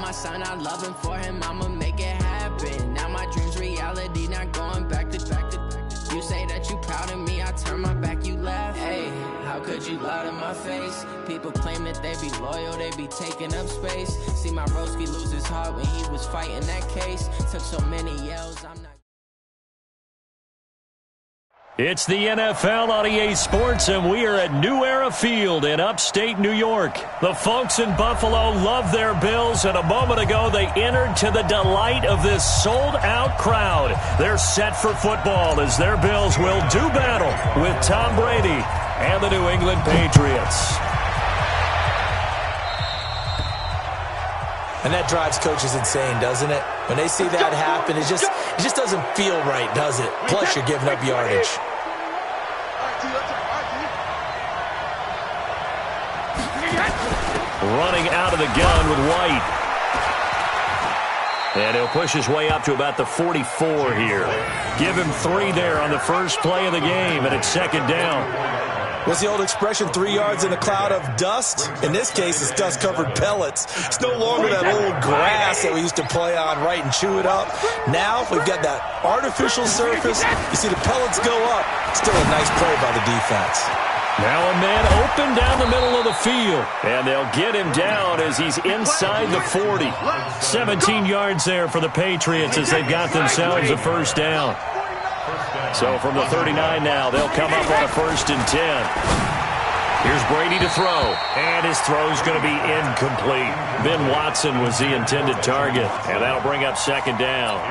my son, I love him for him, I'ma make it happen. Now my dream's reality, not going back to. You say that you proud of me, I turn my back, you laugh. Hey, how could you lie to my face? People claim that they be loyal, they be taking up space. See my broski lose his heart when he was fighting that case. Took so many yells, I'm not. It's the NFL on EA Sports, and we are at New Era Field in upstate New York. The folks in Buffalo love their Bills, and a moment ago they entered to the delight of this sold-out crowd. They're set for football as their Bills will do battle with Tom Brady and the New England Patriots. And that drives coaches insane, doesn't it? When they see that happen, it just doesn't feel right, does it? Plus, you're giving up yardage. Running out of the gun with White. And he'll push his way up to about the 44 here. Give him 3 there on the first play of the game, and it's second down. What's the old expression, 3 yards in a cloud of dust? In this case, it's dust-covered pellets. It's no longer that old grass that we used to play on, right, and chew it up. Now, we've got that artificial surface. You see the pellets go up. Still a nice play by the defense. Now a man open down the middle of the field. And they'll get him down as he's inside the 40. 17 yards there for the Patriots as they've got themselves a first down. So from the 39 now, they'll come up on a 1st and 10. Here's Brady to throw. And his throw's going to be incomplete. Ben Watson was the intended target. And that'll bring up second down.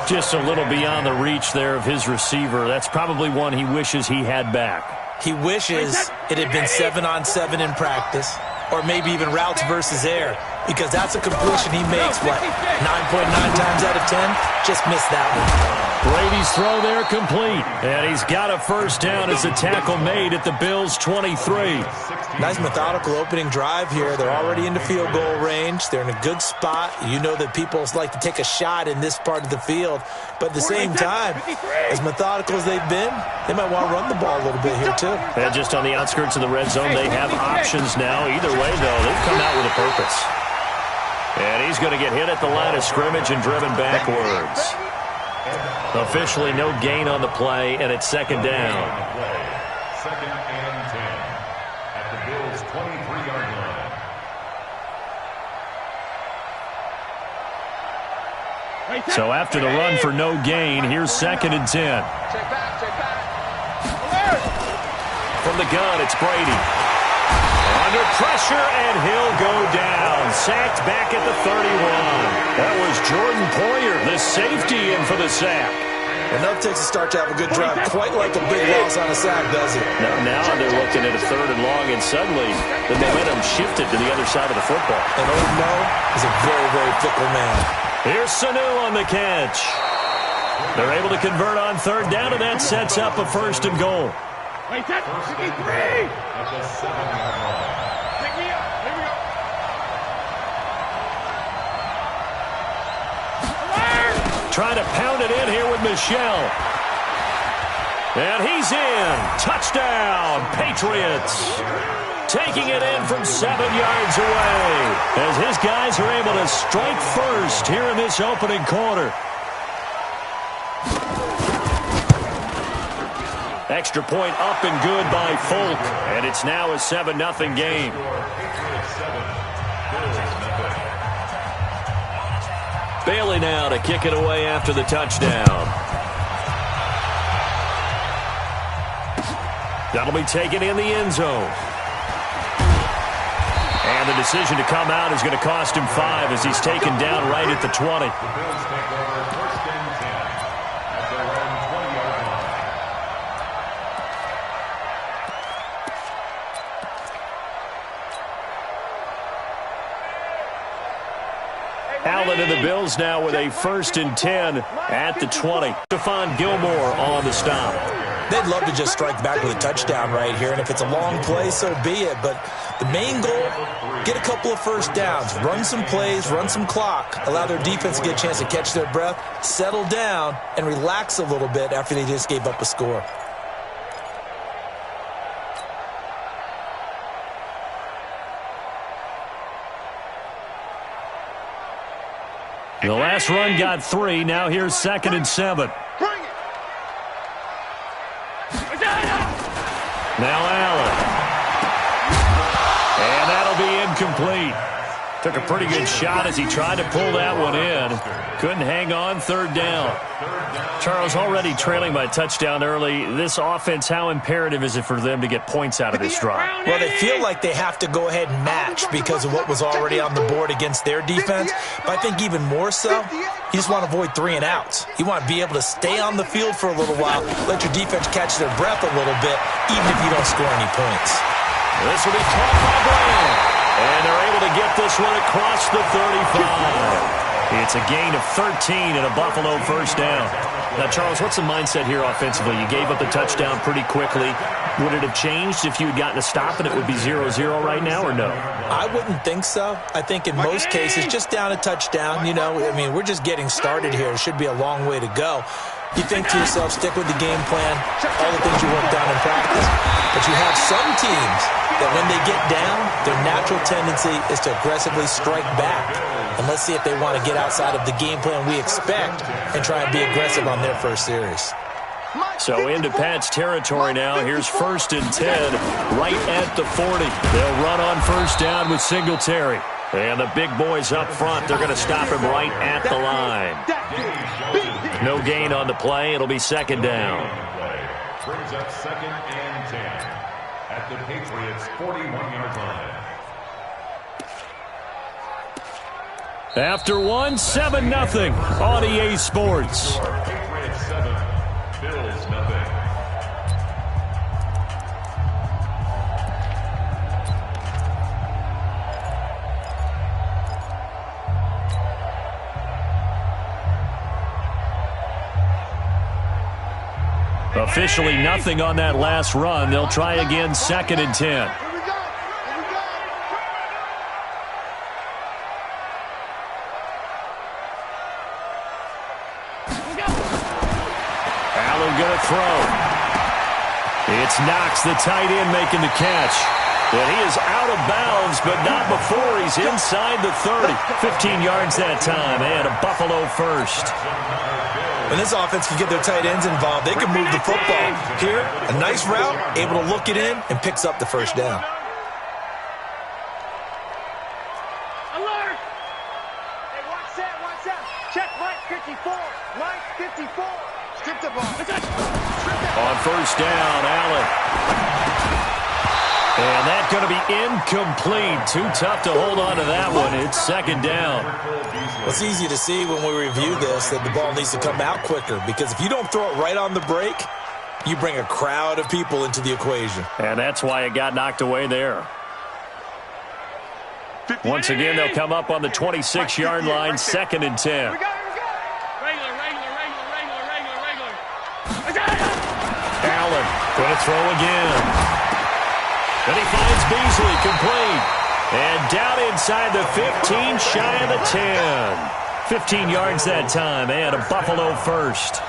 Just a little beyond the reach there of his receiver. That's probably one he wishes he had back. He wishes it had been 7-on-7 in practice, or maybe even routes versus air, because that's a completion he makes, 9.9 times out of 10? Just missed that one. Brady's throw there complete, and he's got a first down as the tackle made at the Bills' 23. Nice methodical opening drive here. They're already into field goal range. They're in a good spot. You know that people like to take a shot in this part of the field, but at the same time, as methodical as they've been, they might want to run the ball a little bit here too. And just on the outskirts of the red zone, they have options now. Either way, though, they've come out with a purpose. And he's going to get hit at the line of scrimmage and driven backwards. Officially no gain on the play, and it's second down. Second and 10 at the Bills' 23-yard line. So after the run for no gain, here's second and 10. From the gun, it's Brady. Under pressure, and he'll go down. Sacked back at the 31. That was Jordan Poyer, the safety, in for the sack. Enough takes a start to have a good drive. Quite like a big loss on a sack, does it? Now they're looking at a 3rd and long, and suddenly the momentum shifted to the other side of the football. And old Mo is a very, very fickle man. Here's Sanu on the catch. They're able to convert on 3rd down, and that sets up a 1st and goal. Wait, that's 53! At the 7-yard line. Pick me up. Here we go. Trying to pound it in here with Michel. And he's in. Touchdown, Patriots. Taking it in from 7 yards away as his guys are able to strike first here in this opening quarter. Extra point up and good by Folk, and it's now a 7-0 game. Bailey now to kick it away after the touchdown. That'll be taken in the end zone. And the decision to come out is going to cost him 5 as he's taken down right at the 20. Allen and the Bills now with a 1st and 10 at the 20. Stephon Gilmore on the stop. They'd love to just strike back with a touchdown right here, and if it's a long play, so be it. But the main goal, get a couple of first downs, run some plays, run some clock, allow their defense to get a chance to catch their breath, settle down, and relax a little bit after they just gave up a score. The last run got 3. Now here's 2nd and 7. Now Allen. And that'll be incomplete. Took a pretty good shot as he tried to pull that one in. Couldn't hang on. 3rd down. Charles, already trailing by a touchdown early. This offense, how imperative is it for them to get points out of this drive? Well, they feel like they have to go ahead and match because of what was already on the board against their defense. But I think even more so, you just want to avoid 3 and outs. You want to be able to stay on the field for a little while, let your defense catch their breath a little bit, even if you don't score any points. This will be caught by Brown. And they're able to get this one across the 35. It's a gain of 13 and a Buffalo 1st down. Now, Charles, what's the mindset here offensively? You gave up the touchdown pretty quickly. Would it have changed if you had gotten a stop and it would be 0-0 right now, or no? I wouldn't think so. I think in most cases, just down a touchdown, you know, I mean, we're just getting started here. It should be a long way to go. You think to yourself, stick with the game plan, all the things you worked on in practice. But you have some teams that when they get down, their natural tendency is to aggressively strike back. And let's see if they want to get outside of the game plan we expect and try and be aggressive on their first series. So into Pat's territory now. Here's 1st and 10, right at the 40. They'll run on 1st down with Singletary. And the big boys up front, they're going to stop him right at the line. No gain on the play. It'll be 2nd down. Brings up 2nd and 10 at the Patriots' 41-yard line. After 1, 7-0 on EA Sports. Patriots 7, Bills nothing. Officially nothing on that last run. They'll try again, 2nd and 10. Allen gonna throw. It's Knox, the tight end, making the catch. And he is out of bounds, but not before he's inside the 30. 15 yards that time, and a Buffalo 1st. When this offense can get their tight ends involved, they can move the football. Here, a nice route, able to look it in, and picks up the 1st down. Alert! Hey, watch that. Check right 54. Right 54. Strip the ball. On 1st down, Allen. And that's going to be incomplete. Too tough to hold on to that one. It's 2nd down. Well, it's easy to see when we review this that the ball needs to come out quicker, because if you don't throw it right on the break, you bring a crowd of people into the equation. And that's why it got knocked away there. Once again, they'll come up on the 26-yard line, 2nd and 10. Regular. Allen going to throw again. And he finds Beasley, complete. And down inside the 15, shy of the 10. 15 yards that time, and a Buffalo 1st.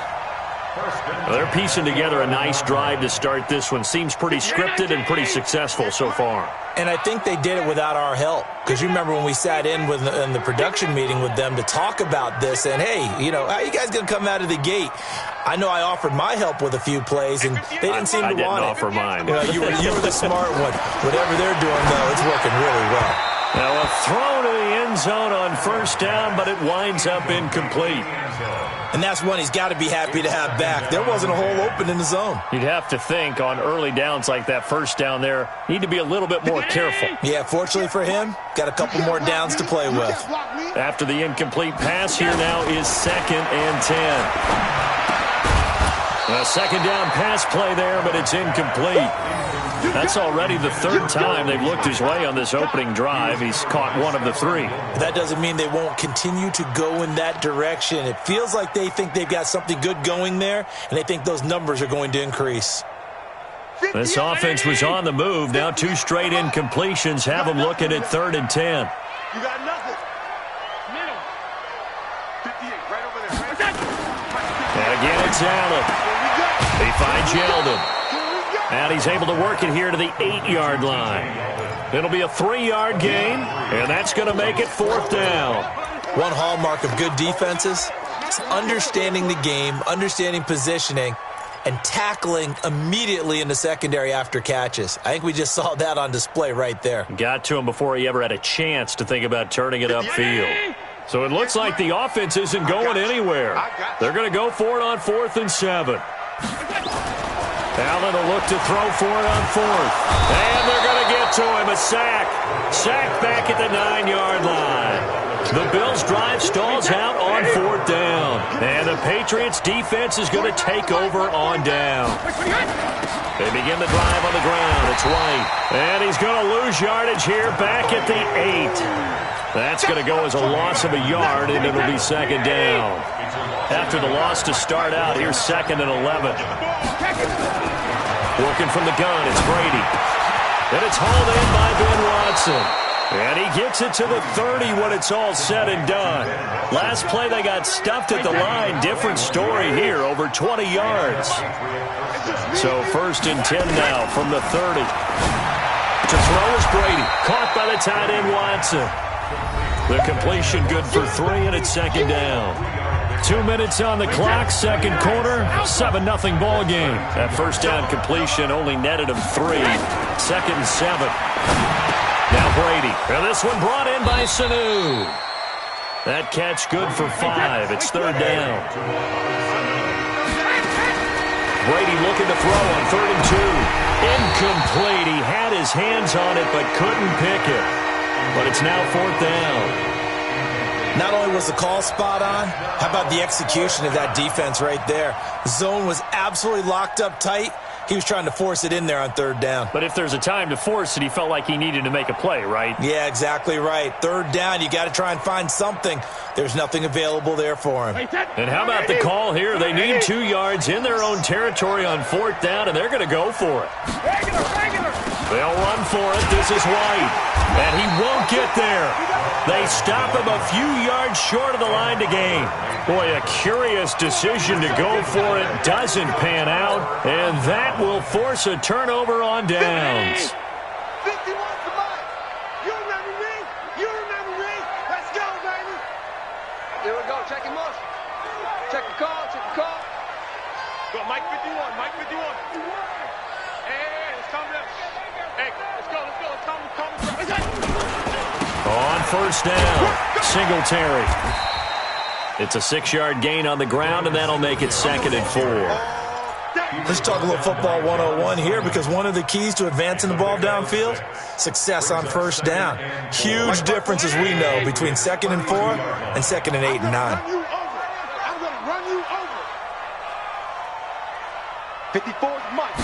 Well, they're piecing together a nice drive to start this one. Seems pretty scripted and pretty successful so far. And I think they did it without our help. Because you remember when we sat in the production meeting with them to talk about this, and hey, you know, how are you guys going to come out of the gate? I know I offered my help with a few plays, and they didn't seem to want it. I didn't offer mine. You know, you were the smart one. Whatever they're doing, though, it's working really well. Now a throw to the end zone on 1st down, but it winds up incomplete. And that's one he's got to be happy to have back. There wasn't a hole open in the zone. You'd have to think on early downs like that 1st down there, need to be a little bit more careful. Yeah, fortunately for him, got a couple more downs to play with. After the incomplete pass, here now is 2nd and 10. A 2nd down pass play there, but it's incomplete. That's already the 3rd time they've looked his way on this opening drive. He's caught one of the 3. That doesn't mean they won't continue to go in that direction. It feels like they think they've got something good going there, and they think those numbers are going to increase. This offense was on the move. Now 2 straight incompletions have them looking at 3rd and 10. You got nothing. Middle. 58, right over there. And again, it's Allen. He finds Yeldon. And he's able to work it here to the 8-yard line. It'll be a 3-yard gain, and that's going to make it 4th down. One hallmark of good defenses is understanding the game, understanding positioning, and tackling immediately in the secondary after catches. I think we just saw that on display right there. Got to him before he ever had a chance to think about turning it upfield. So it looks like the offense isn't going anywhere. They're going to go for it on 4th and 7. Allen will look to throw for it on 4th. And they're going to get to him. A sack. Sack back at the 9-yard line. The Bills' drive stalls out on 4th down. And the Patriots' defense is going to take over on down. They begin the drive on the ground. It's White. And he's going to lose yardage here back at the 8. That's going to go as a loss of a yard, and it'll be 2nd down. After the loss to start out, here's 2nd and 11. Working from the gun, it's Brady. And it's hauled in by Ben Watson. And he gets it to the 30 when it's all said and done. Last play, they got stuffed at the line. Different story here, over 20 yards. So 1st and 10 now from the 30. To throw is Brady. Caught by the tight end, Watson. The completion good for 3, and it's 2nd down. 2 minutes on the clock, 2nd quarter, 7-0 ball game. That first down completion only netted him 3. 2nd and 7. Now Brady. And this one brought in by Sanu. That catch good for 5. It's 3rd down. Brady looking to throw on 3rd and 2. Incomplete. He had his hands on it but couldn't pick it. But it's now 4th down. Not only was the call spot on, how about the execution of that defense right there? The zone was absolutely locked up tight. He was trying to force it in there on 3rd down. But if there's a time to force it, he felt like he needed to make a play, right? Yeah, exactly right. 3rd down, you got to try and find something. There's nothing available there for him. And how about the call here? They need 2 yards in their own territory on 4th down, and they're going to go for it. They'll run for it. This is White. And he won't get there. They stop him a few yards short of the line to gain. Boy, a curious decision to go for it. Doesn't pan out. And that will force a turnover on downs. 51 to Mike. You remember me? You remember me? Let's go, baby. Here we go. Check your motion. Check the call. Check the call. Go, Mike 51. Mike 51. Hey, it's coming up. Hey, let's go. Let's go. It's coming. On 1st down, Singletary. It's a 6-yard gain on the ground, and that'll make it 2nd and 4. Let's talk a little football 101 here, because one of the keys to advancing the ball downfield, success on 1st down. Huge difference, as we know, between 2nd and 4 and 2nd and 8 and 9. I'm going to run you over. 54 is Mike.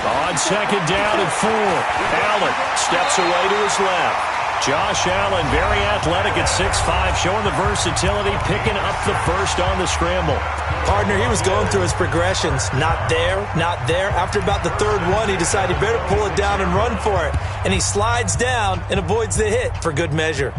On 2nd down and 4, Allen steps away to his left. Josh Allen, very athletic at 6'5", showing the versatility, picking up the first on the scramble. Partner, he was going through his progressions. Not there, not there. After about the 3rd one, he decided he better pull it down and run for it. And he slides down and avoids the hit for good measure.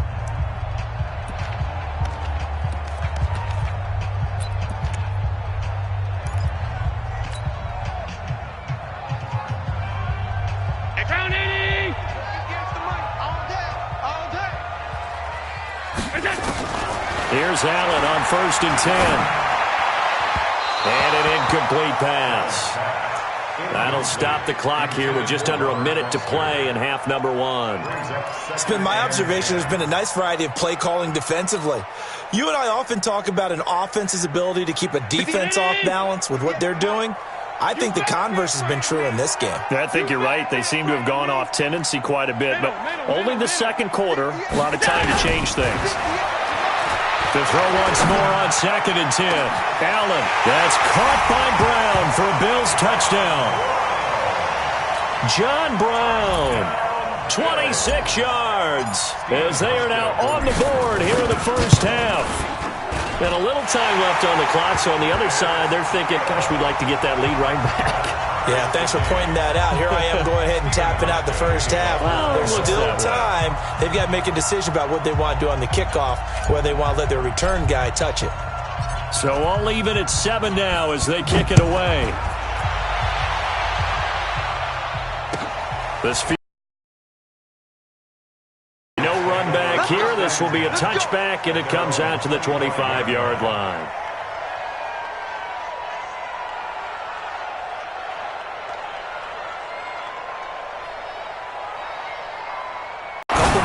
Here's Allen on 1st and 10. And an incomplete pass. That'll stop the clock here with just under a minute to play in half number 1. It's been my observation there's been a nice variety of play calling defensively. You and I often talk about an offense's ability to keep a defense off balance with what they're doing. I think the converse has been true in this game. I think you're right. They seem to have gone off tendency quite a bit, but only the 2nd quarter. A lot of time to change things. To throw once more on 2nd and 10. Allen, that's caught by Brown for a Bills touchdown. John Brown, 26 yards, as they are now on the board here in the first half. And a little time left on the clock, so on the other side, they're thinking, gosh, we'd like to get that lead right back. Yeah, thanks for pointing that out. Here I am going ahead and tapping out the first half. There's still time. They've got to make a decision about what they want to do on the kickoff, whether they want to let their return guy touch it. So all even at 7 now as they kick it away. This no run back here. The this will be a touchback, and it comes out to the 25-yard line.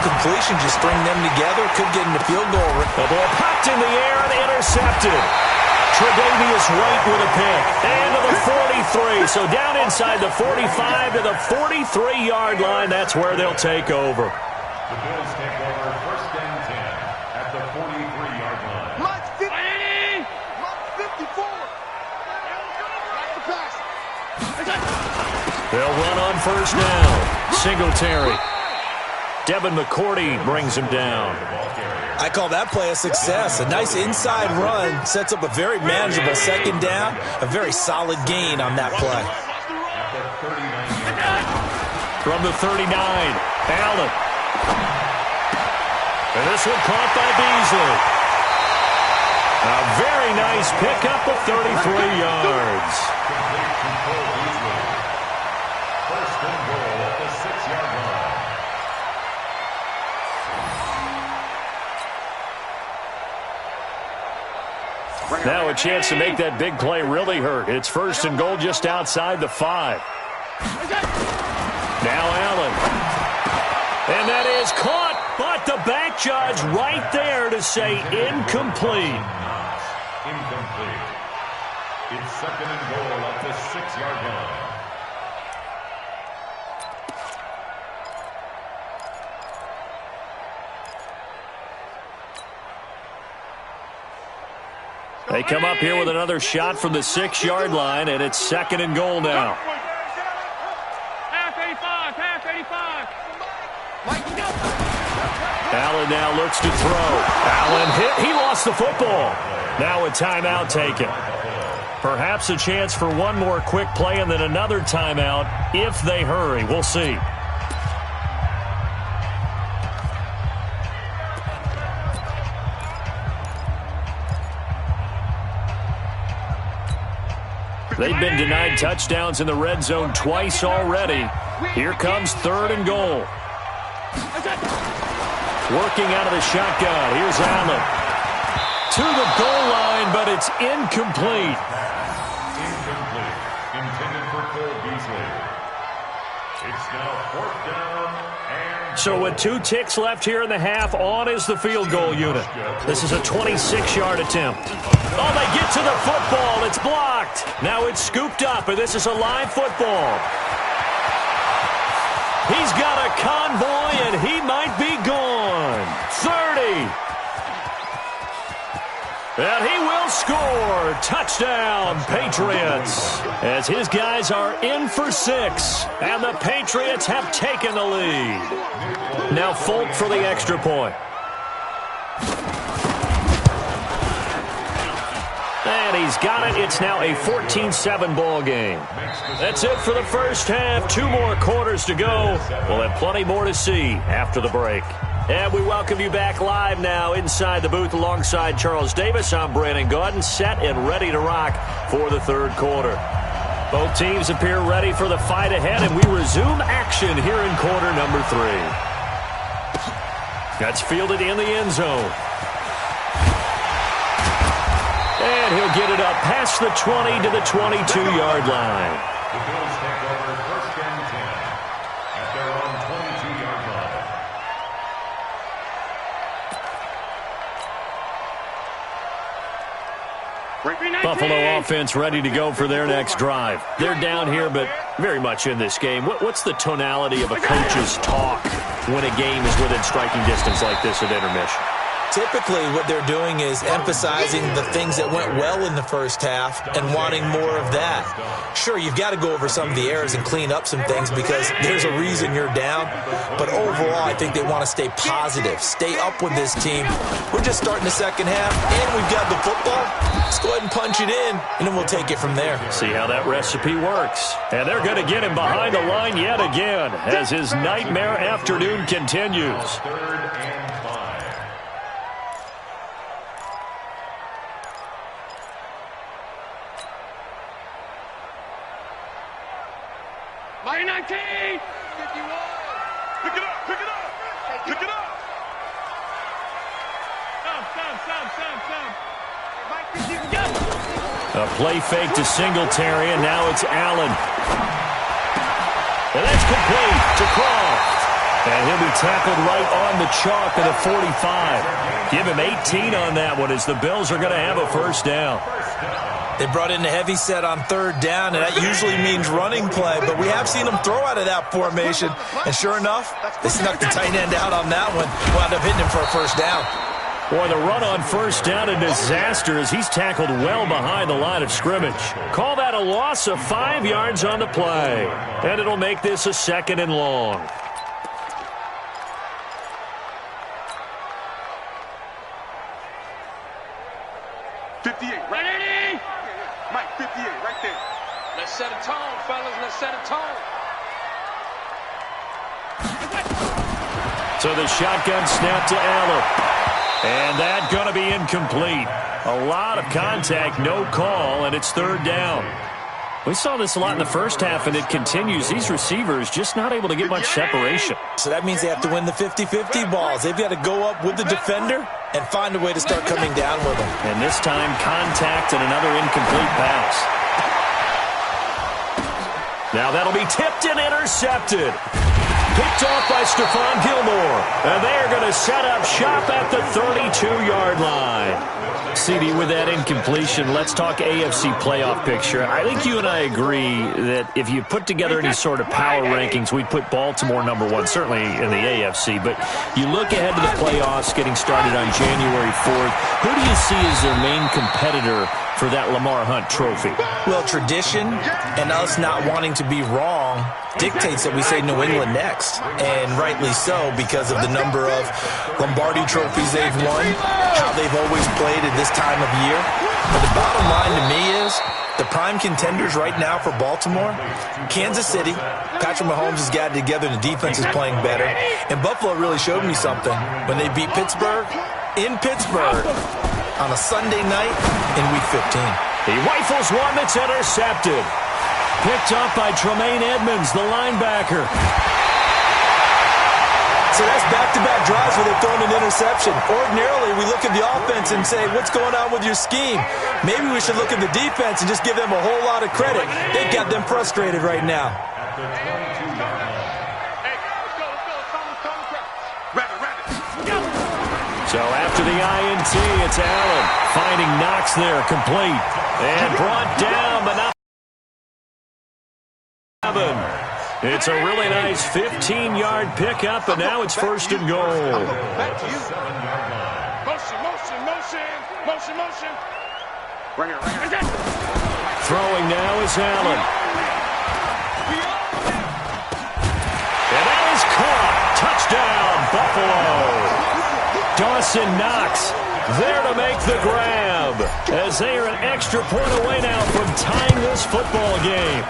Completion, just string them together, could get in the field goal. The ball popped in the air and intercepted. Tre'Davious White with a pick. And to the 43. So down inside the 45 to the 43-yard line. That's where they'll take over. The Bills take over 1st and 10 at the 43-yard line. Mike 50. Mike 54. Back to pass. They'll run on 1st down. Singletary. Devin McCourty brings him down. I call that play a success. A nice inside run sets up a very manageable 2nd down. A very solid gain on that play. From the 39, Allen. And this one caught by Beasley. A very nice pickup of 33 yards. 1st and goal at the 6-yard line. Now a chance to make that big play really hurt. It's 1st and goal just outside the 5. Now Allen. And that is caught, but the back judge right there to say incomplete. Incomplete. It's 2nd and goal at the 6-yard line. They come up here with another shot from the 6-yard line, and it's 2nd and goal now. Half 85, half 85. Allen now looks to throw. Allen hit. He lost the football. Now a timeout taken. Perhaps a chance for one more quick play and then another timeout if they hurry. We'll see. They've been denied touchdowns in the red zone twice already. Here comes 3rd and goal. Working out of the shotgun. Here's Allen. To the goal line, but it's incomplete. Incomplete. Intended for Cole Beasley. It's now 4th down and... So with 2 ticks left here in the half, on is the field goal unit. This is a 26-yard attempt. Oh, they get to the football. It's blocked. Now it's scooped up, and this is a live football. He's got a convoy, and he might be gone. 30. And he will score. Touchdown, Patriots. As his guys are in for 6. And the Patriots have taken the lead. Now Folk for the extra point. And he's got it. It's now a 14-7 ball game. That's it for the first half. 2 more quarters to go. We'll have plenty more to see after the break. And we welcome you back live now inside the booth alongside Charles Davis. I'm Brandon Gaudin, set and ready to rock for the 3rd quarter. Both teams appear ready for the fight ahead, and we resume action here in quarter number 3. That's fielded in the end zone. And he'll get it up past the 20 to the 22-yard line. The Bills take over 1st and 10 at their own 22-yard line. Buffalo offense ready to go for their next drive. They're down here, but very much in this game. What's the tonality of a coach's talk when a game is within striking distance like this at intermission? Typically, what they're doing is emphasizing the things that went well in the first half and wanting more of that. Sure, you've got to go over some of the errors and clean up some things because there's a reason you're down. But overall, I think they want to stay positive, stay up with this team. We're just starting the second half, and we've got the football. Let's go ahead and punch it in, and then we'll take it from there. See how that recipe works. And they're going to get him behind the line yet again as his nightmare afternoon continues. 3rd and 5. Line 19! 51! Pick it up! Pick it up! Pick it up! A play fake to Singletary, and now it's Allen. And that's complete to Croft. And he'll be tackled right on the chalk at the 45. Give him 18 on that one as the Bills are going to have a first down. They brought in the heavy set on third down, and that usually means running play, but we have seen them throw out of that formation. And sure enough, they snuck the tight end out on that one, wound up hitting him for a first down. Boy, the run on first down, a disaster as he's tackled well behind the line of scrimmage. Call that a loss of 5 yards on the play. And it'll make this a second and long. Mike, 58, right there. Let's set a tone, fellas. Let's set a tone. So the shotgun snap to Allen. And that's going to be incomplete. A lot of contact, no call, and it's third down. We saw this a lot in the first half, and it continues. These receivers just not able to get much separation. So that means they have to win the 50-50 balls. They've got to go up with the defender and find a way to start coming down with them. And this time, contact and another incomplete pass. Now that'll be tipped and intercepted. Picked off by Stephon Gilmore. And they're going to set up shop at the 32-yard line. CD, with that incompletion, let's talk AFC playoff picture. I think you and I agree that if you put together any sort of power rankings, we'd put Baltimore #1, certainly in the AFC. But you look ahead to the playoffs getting started on January 4th. Who do you see as their main competitor for that Lamar Hunt trophy? Well, tradition and us not wanting to be wrong dictates that we say New England next. And rightly so, because of the number of Lombardi trophies they've won, how they've always played at this time of year. But the bottom line to me is the prime contenders right now for Baltimore, Kansas City. Patrick Mahomes has got it together. The defense is playing better. And Buffalo really showed me something when they beat Pittsburgh in Pittsburgh on a Sunday night in Week 15. He rifles one that's intercepted. Picked up by Tremaine Edmonds, the linebacker. So that's back-to-back drives where they've thrown an interception. Ordinarily, we look at the offense and say, what's going on with your scheme? Maybe we should look at the defense and just give them a whole lot of credit. They've got them frustrated right now. So after the INT, it's Allen finding Knox there, complete. And brought down, but not. It's a really nice 15-yard pickup, and now it's first and goal. Motion. Right here. Throwing now is Allen. And that is caught. Touchdown, Buffalo. Dawson Knox there to make the grab, as they are an extra point away now from tying this football game.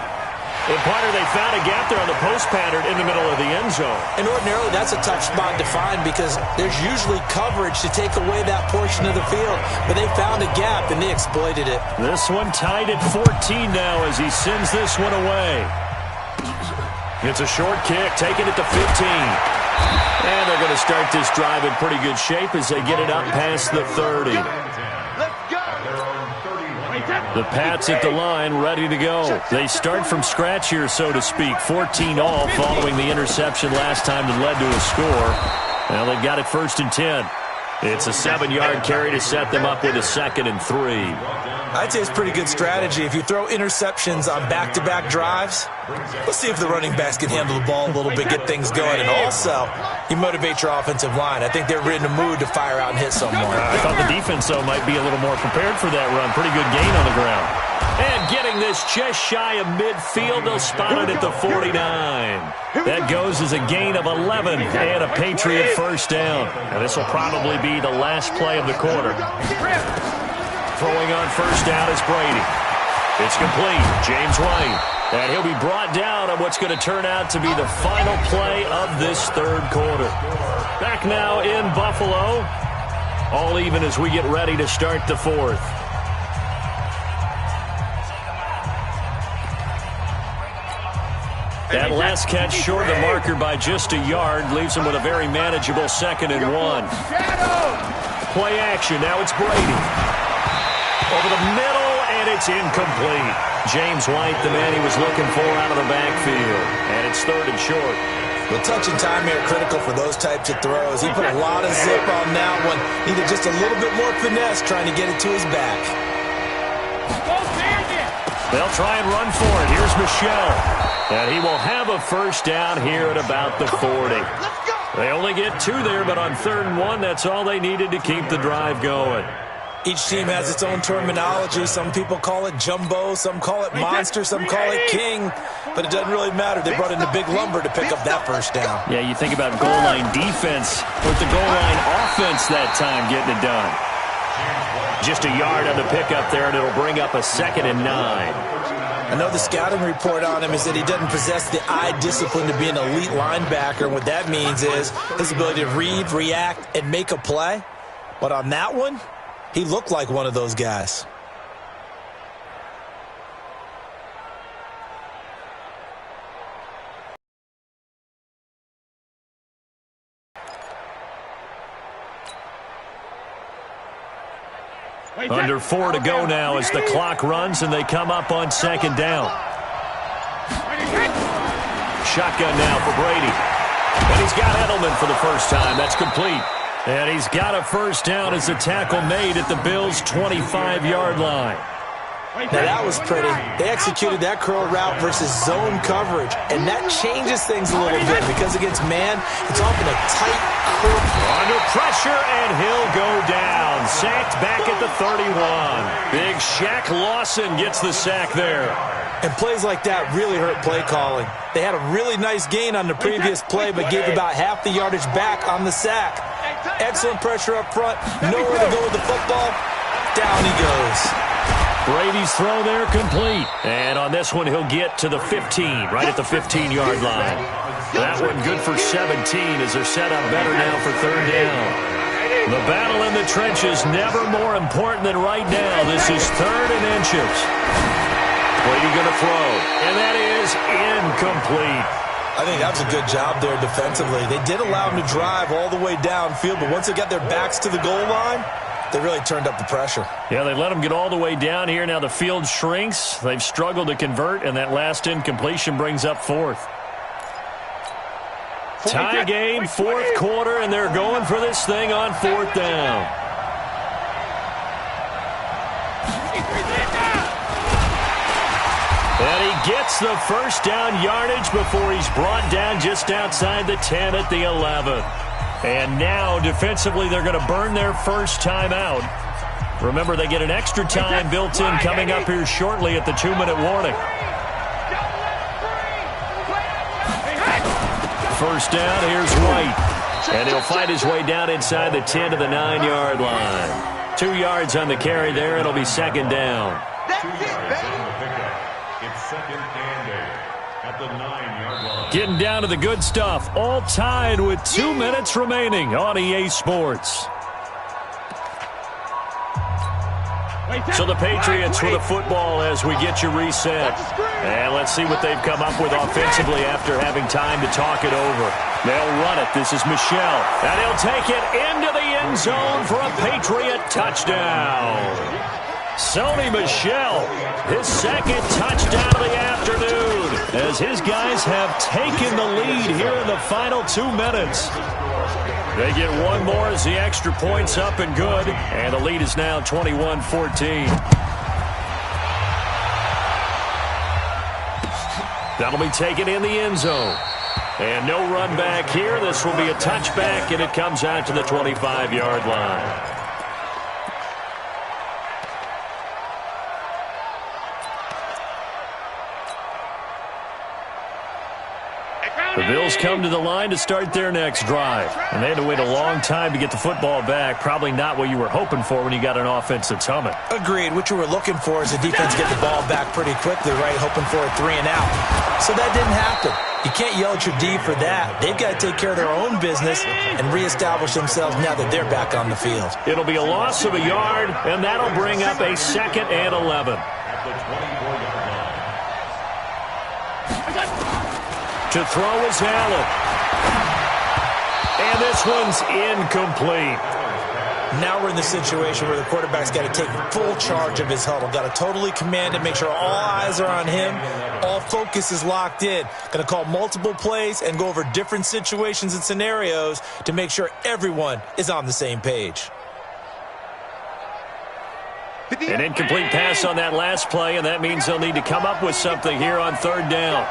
And Potter, they found a gap there on the post pattern in the middle of the end zone. And ordinarily, that's a tough spot to find because there's usually coverage to take away that portion of the field. But they found a gap, and they exploited it. This one tied at 14 now as he sends this one away. It's a short kick, taking it to 15. And they're going to start this drive in pretty good shape as they get it up past the 30. The Pats at the line, ready to go. They start from scratch here, so to speak. 14 all following the interception last time that led to a score. Well, they've got it 1st and 10. It's a 7-yard carry to set them up with a 2nd and 3. I'd say it's pretty good strategy. If you throw interceptions on back-to-back drives, let's see if the running backs can handle the ball a little bit, get things going. And also, you motivate your offensive line. I think they're in a mood to fire out and hit someone. I thought the defense, though, might be a little more prepared for that run. Pretty good gain on the ground. And getting this just shy of midfield, they'll spot it at the 49. That goes as a gain of 11 and a Patriot first down. And this will probably be the last play of the quarter. Throwing on first down is Brady. It's complete. James White. And he'll be brought down on what's going to turn out to be the final play of this third quarter. Back now in Buffalo. All even as we get ready to start the fourth. That last catch short of the marker by just a yard leaves him with a very manageable 2nd and 1. Play action. Now it's Brady. over the middle, and it's incomplete. James White, the man he was looking for out of the backfield. And it's 3rd and short. The touch and time here critical for those types of throws. He put a lot of zip on that one. Needed just a little bit more finesse trying to get it to his back. They'll try and run for it. Here's Michelle. And he will have a first down here at about the 40. They only get 2 there, but on 3rd and 1, that's all they needed to keep the drive going. Each team has its own terminology. Some people call it jumbo, some call it monster, some call it king. But it doesn't really matter. They brought in the big lumber to pick up that first down. Yeah, you think about goal line defense with the goal line offense that time getting it done. Just a yard on the pickup there, and it'll bring up a 2nd and 9. I know the scouting report on him is that he doesn't possess the eye discipline to be an elite linebacker. And what that means is his ability to read, react, and make a play. But on that one, he looked like one of those guys. Under 4 to go now as the clock runs, and they come up on 2nd down. Shotgun now for Brady. And he's got Edelman for the first time. That's complete. And he's got a first down as the tackle made at the Bills' 25-yard line. Now, that was pretty. They executed that curl route versus zone coverage, and that changes things a little bit because against man, it's often a tight curl. Under pressure, and he'll go down. Sacked back at the 31. Big Shaq Lawson gets the sack there. And plays like that really hurt play calling. They had a really nice gain on the previous play, but gave about half the yardage back on the sack. Excellent pressure up front. Nowhere to go with the football. Down he goes. Brady's throw there complete. And on this one, he'll get to the 15, right at the 15-yard line. That one good for 17 as they're set up better now for 3rd down. The battle in the trenches never more important than right now. This is 3rd and inches. Brady going to throw, and that is incomplete. I think that was a good job there defensively. They did allow him to drive all the way downfield, but once they got their backs to the goal line, they really turned up the pressure. Yeah, they let them get all the way down here. Now the field shrinks. They've struggled to convert, and that last incompletion brings up 4th. Tie game, 4th quarter, and they're going for this thing on 4th down. And he gets the first down yardage before he's brought down just outside the 10 at the 11. And now, defensively, they're going to burn their first time out. Remember, they get an extra time built in coming up here shortly at the 2-minute warning. First down, here's White. And he'll find his way down inside the 10 to the 9-yard line. 2 yards on the carry there. It'll be 2nd down. That's it, baby. It's 2nd and 8 at the 9-yard line. Getting down to the good stuff. All tied with 2 minutes remaining on EA Sports. So the Patriots with the football as we get you reset. And let's see what they've come up with offensively after having time to talk it over. They'll run it. This is Michelle. And he'll take it into the end zone for a Patriot touchdown. Sony Michel, his 2nd touchdown of the afternoon, as his guys have taken the lead here in the final 2 minutes. They get one more as the extra point's up and good, and the lead is now 21-14. That'll be taken in the end zone. And no run back here. This will be a touchback, and it comes out to the 25-yard line. The Bills come to the line to start their next drive. And they had to wait a long time to get the football back. Probably not what you were hoping for when you got an offense that's humming. Agreed. What you were looking for is the defense get the ball back pretty quickly, right? Hoping for a 3 and out. So that didn't happen. You can't yell at your D for that. They've got to take care of their own business and reestablish themselves now that they're back on the field. It'll be a loss of a yard, and that'll bring up a 2nd and 11. At the 24-yard line. To throw is Allen. And this one's incomplete. Now we're in the situation where the quarterback's got to take full charge of his huddle. Got to totally command it, make sure all eyes are on him. All focus is locked in. Going to call multiple plays and go over different situations and scenarios to make sure everyone is on the same page. An incomplete pass on that last play, and that means they'll need to come up with something here on third down.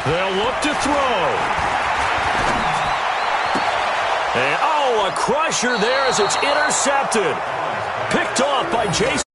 They'll look to throw. And, oh, a crusher there as it's intercepted. Picked off by Jason.